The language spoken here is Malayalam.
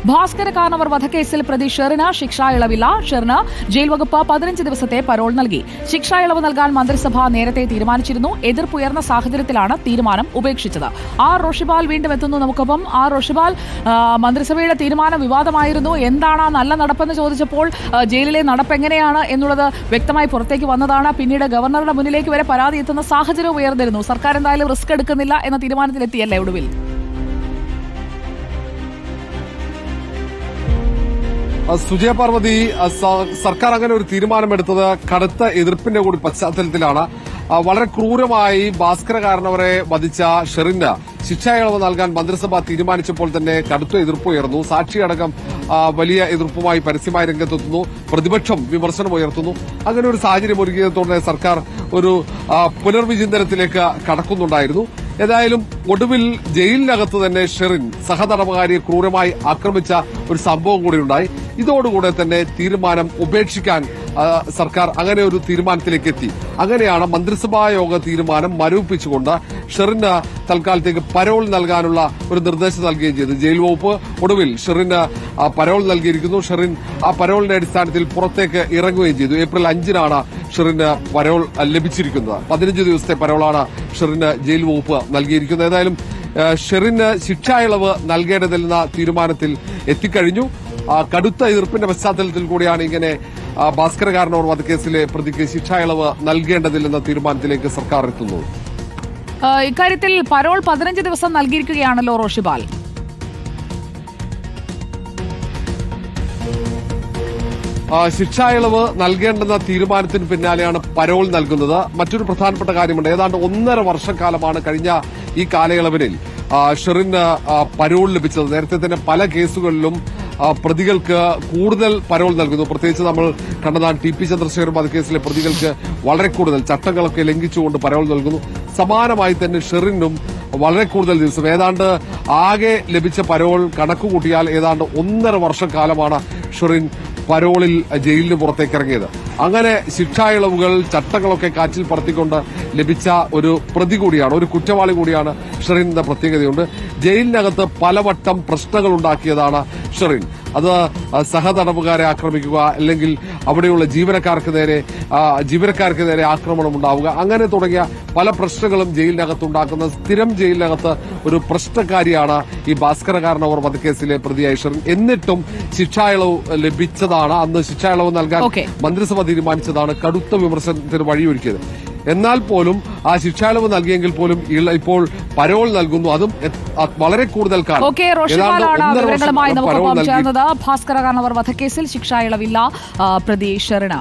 ഭാസ്കര കാർണവർ വധക്കേസിൽ പ്രതി ഷെറിന് ശിക്ഷാ ഇളവില്ല. ഷെറിന് ജയിൽ വകുപ്പ് 15 ദിവസത്തെ പരോൾ നൽകി. ശിക്ഷാ ഇളവ് നൽകാൻ മന്ത്രിസഭ നേരത്തെ തീരുമാനിച്ചിരുന്നു. എതിർപ്പുയർന്ന സാഹചര്യത്തിലാണ് തീരുമാനം ഉപേക്ഷിച്ചത്. ആർ റോഷിബാൽ വീണ്ടും എത്തുന്നു നമുക്കൊപ്പം. ആർ റോഷിബാൽ, മന്ത്രിസഭയുടെ തീരുമാനം വിവാദമായിരുന്നു. എന്താണ് ആ നല്ല നടപ്പെന്ന് ചോദിച്ചപ്പോൾ ജയിലിലെ നടപ്പ് എങ്ങനെയാണ് എന്നുള്ളത് വ്യക്തമായി പുറത്തേക്ക് വന്നതാണ്. പിന്നീട് ഗവർണറുടെ മുന്നിലേക്ക് വരെ പരാതി എത്തുന്ന സാഹചര്യം ഉയർന്നിരുന്നു. സർക്കാർ എന്തായാലും റിസ്ക് എടുക്കുന്നില്ല എന്ന തീരുമാനത്തിലെത്തിയല്ലേ ഒടുവിൽ? സുജയ പാർവതി, സർക്കാർ അങ്ങനെ ഒരു തീരുമാനമെടുത്തത് കടുത്ത എതിർപ്പിന്റെ കൂടി പശ്ചാത്തലത്തിലാണ്. വളരെ ക്രൂരമായി ഭാസ്കര കാർണവരെ വധിച്ച ഷെറിന് ശിക്ഷാ ഇളവ് നൽകാൻ മന്ത്രിസഭ തീരുമാനിച്ചപ്പോൾ തന്നെ കടുത്ത എതിർപ്പുയർന്നു. സാക്ഷിയടക്കം വലിയ എതിർപ്പുമായി പരസ്യമായി രംഗത്തെത്തുന്നു. പ്രതിപക്ഷം വിമർശനം ഉയർത്തുന്നു. അങ്ങനെ ഒരു സാഹചര്യം ഒരുക്കിയതോടെ സർക്കാർ ഒരു പുനർവിചിന്തനത്തിലേക്ക് കടക്കുന്നുണ്ടായിരുന്നു. ഏതായാലും ഒടുവിൽ ജയിലിനകത്ത് തന്നെ ഷെറിൻ സഹതടവുകാരിയെ ക്രൂരമായി ആക്രമിച്ച ഒരു സംഭവം കൂടിയുണ്ടായി. ഇതോടുകൂടെ തന്നെ തീരുമാനം ഉപേക്ഷിക്കാൻ സർക്കാർ അങ്ങനെ ഒരു തീരുമാനത്തിലേക്ക് എത്തി. അങ്ങനെയാണ് മന്ത്രിസഭാ യോഗ തീരുമാനം മരവിപ്പിച്ചുകൊണ്ട് ഷെറിന് തൽക്കാലത്തേക്ക് പരോൾ നൽകാനുള്ള ഒരു നിർദ്ദേശം നൽകുകയും ചെയ്തു. ജയിൽ വകുപ്പ് ഒടുവിൽ ഷെറിന് പരോൾ നൽകിയിരിക്കുന്നു. ഷെറിൻ ആ പരോളിന്റെ അടിസ്ഥാനത്തിൽ പുറത്തേക്ക് ഇറങ്ങുകയും ചെയ്തു. ഏപ്രിൽ 5-നാണ് ഷെറിന് പരോൾ ലഭിച്ചിരിക്കുന്നത്. 15 ദിവസത്തെ പരോളാണ് ഷെറിന് ജയിൽ വകുപ്പ് നൽകിയിരിക്കുന്നത്. ഏതായാലും ഷെറിന് ശിക്ഷാ ഇളവ് നൽകേണ്ടതില്ലെന്ന തീരുമാനത്തിൽ എത്തിക്കഴിഞ്ഞു. കടുത്ത എതിർപ്പിന്റെ പശ്ചാത്തലത്തിൽ കൂടിയാണ് ഇങ്ങനെ ഭാസ്കര കാർണവർ വധക്കേസിലെ പ്രതിക്ക് ശിക്ഷാ ഇളവ് നൽകേണ്ടതില്ലെന്ന തീരുമാനത്തിലേക്ക് സർക്കാർ എത്തുന്നത്. ഇക്കാര്യത്തിൽ പരോൾ 15 ദിവസം നൽകിയിരിക്കുകയാണല്ലോ റോഷിബാൽ. ശിക്ഷാ ഇളവ് നൽകേണ്ടെന്ന തീരുമാനത്തിന് പിന്നാലെയാണ് പരോൾ നൽകുന്നത്. മറ്റൊരു പ്രധാനപ്പെട്ട കാര്യമുണ്ട്. ഏതാണ്ട് 1.5 വർഷക്കാലമാണ് കഴിഞ്ഞ ഈ കാലയളവിൽ ഷെറിന് പരോൾ ലഭിച്ചത്. നേരത്തെ തന്നെ പല കേസുകളിലും പ്രതികൾക്ക് കൂടുതൽ പരോൾ നൽകുന്നു. പ്രത്യേകിച്ച് നമ്മൾ കണ്ടതാണ് ടി.പി. ചന്ദ്രശേഖരൻ വധക്കേസിലെ പ്രതികൾക്ക് വളരെ കൂടുതൽ ചട്ടങ്ങളൊക്കെ ലംഘിച്ചുകൊണ്ട് പരോൾ നൽകുന്നു. സമാനമായി തന്നെ ഷെറിനും വളരെ കൂടുതൽ ദിവസം, ഏതാണ്ട് ആകെ ലഭിച്ച പരോൾ കണക്കുകൂട്ടിയാൽ ഏതാണ്ട് 1.5 വർഷക്കാലമാണ് ഷെറിൻ പരോളിൽ ജയിലിന് പുറത്തേക്ക് ഇറങ്ങിയത്. അങ്ങനെ ശിക്ഷാ ഇളവുകൾ ചട്ടങ്ങളൊക്കെ കാറ്റിൽ പറത്തിക്കൊണ്ട് ലഭിച്ച ഒരു പ്രതി കൂടിയാണ്, ഒരു കുറ്റവാളി കൂടിയാണ് ഷെറിൻ എന്ന പ്രത്യേകതയുണ്ട്. ജയിലിനകത്ത് പലവട്ടം പ്രശ്നങ്ങൾ ഉണ്ടാക്കിയതാണ് ഷെറിൻ. അത് സഹതടവുകാരെ ആക്രമിക്കുക, അല്ലെങ്കിൽ അവിടെയുള്ള ജീവനക്കാർക്ക് നേരെ ആക്രമണം ഉണ്ടാവുക, അങ്ങനെ തുടങ്ങിയ പല പ്രശ്നങ്ങളും ജയിലിനകത്തുണ്ടാക്കുന്ന സ്ഥിരം ജയിലിനകത്ത് ഒരു പ്രശ്നക്കാരിയാണ് ഈ ഭാസ്കര കാർണവർ വധക്കേസിലെ പ്രതിയായ ഷെറിൻ. എന്നിട്ടും ശിക്ഷാ ഇളവ് ലഭിച്ചതാണ്, അന്ന് ശിക്ഷാ ഇളവ് നൽകാൻ മന്ത്രിസഭ തീരുമാനിച്ചതാണ് കടുത്ത വിമർശനത്തിന് വഴിയൊരുക്കിയത്. എന്നാൽ പോലും ആ ശിക്ഷാ ഇളവ് നൽകിയെങ്കിൽ പോലും ഇപ്പോൾ പരോൾ നൽകുന്നു. അതും വളരെ കൂടുതൽ കാലം. ഭാസ്കര കാർണവർ വധക്കേസിൽ ശിക്ഷാ ഇളവില്ല പ്രതി ഷെറിന്.